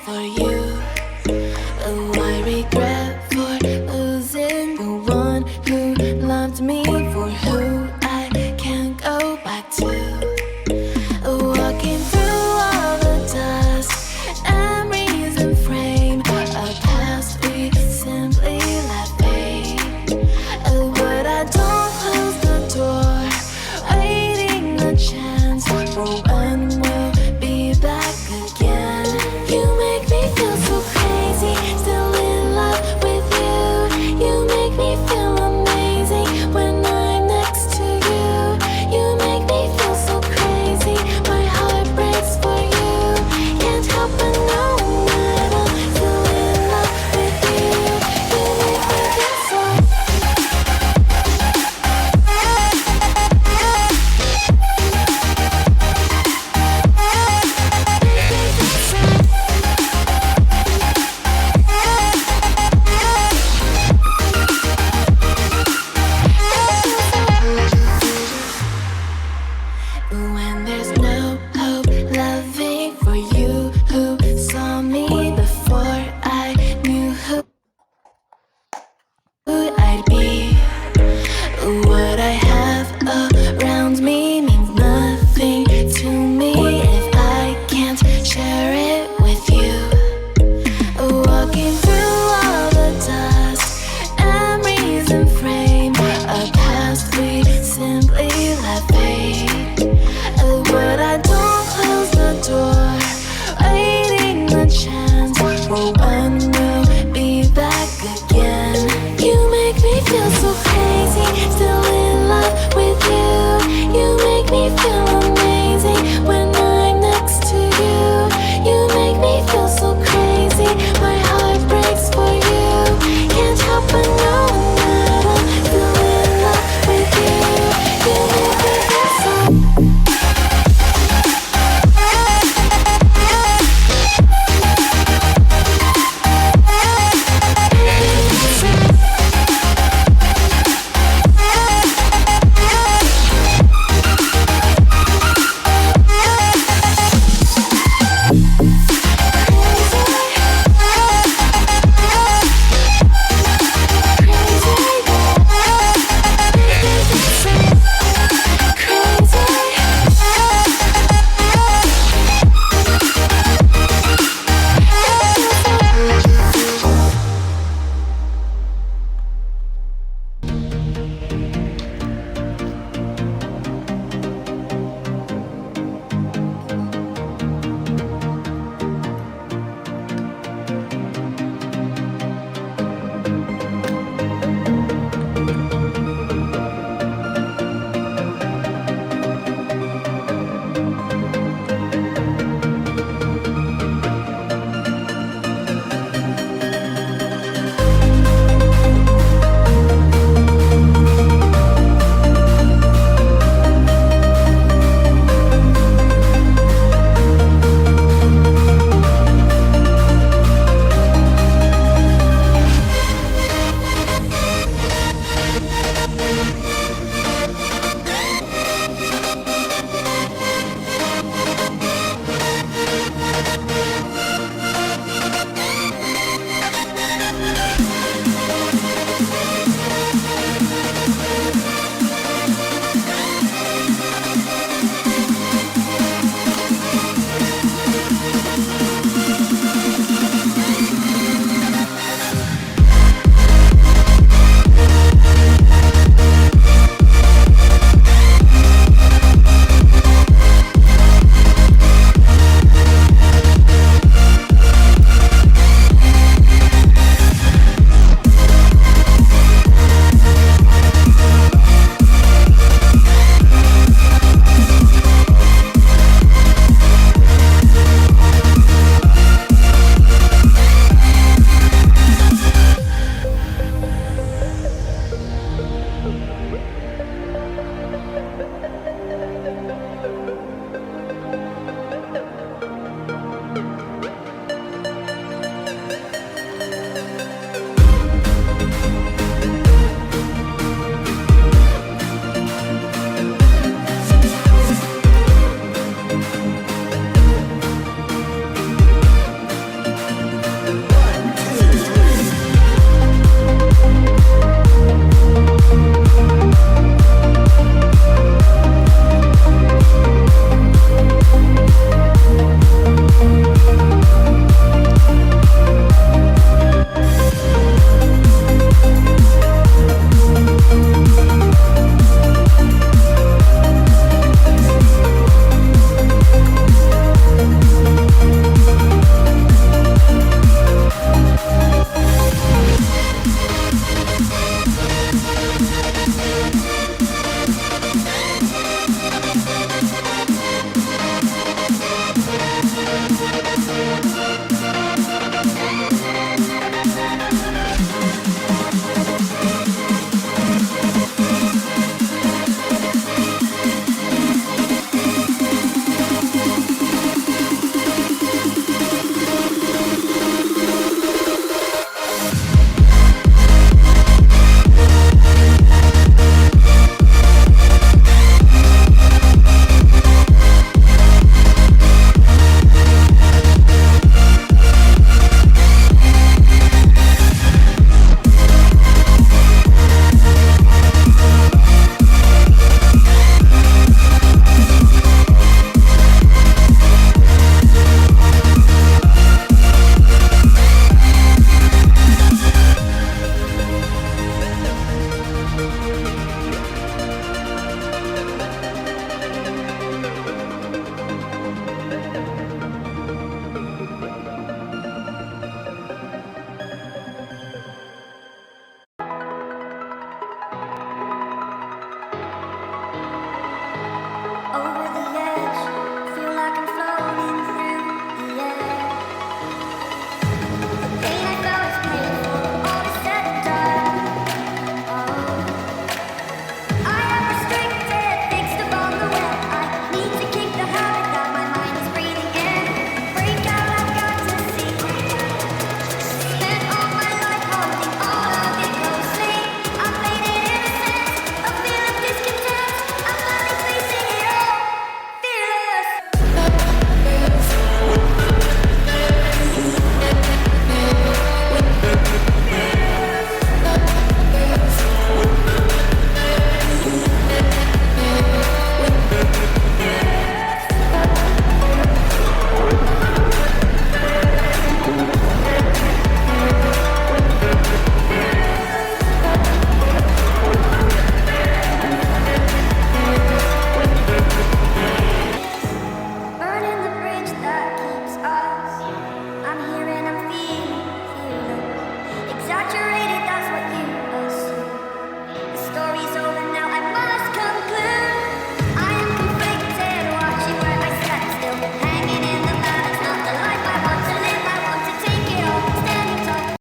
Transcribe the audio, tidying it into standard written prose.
for you. Oh, I regret for losing the one who loved me, for who I can't go back to. Walking through all the dust, memories and frame, a past we simply let fade. Oh, but I don't close the door, waiting a chance for when we'll be back again. You make me feel so crazy, still in love with you. You make me feel amazing when I'm next to you. You make me feel so crazy, my heart breaks for you. Can't help but know that I'm still in love with you. You make me feel so. When there's no hope loving for you who saw me before I knew who I'd be. What I have around me means nothing to me if I can't share it with you. Walking through all the dust, memories and frame, a past we simply let fade. But I don't close the door, waiting a chance for when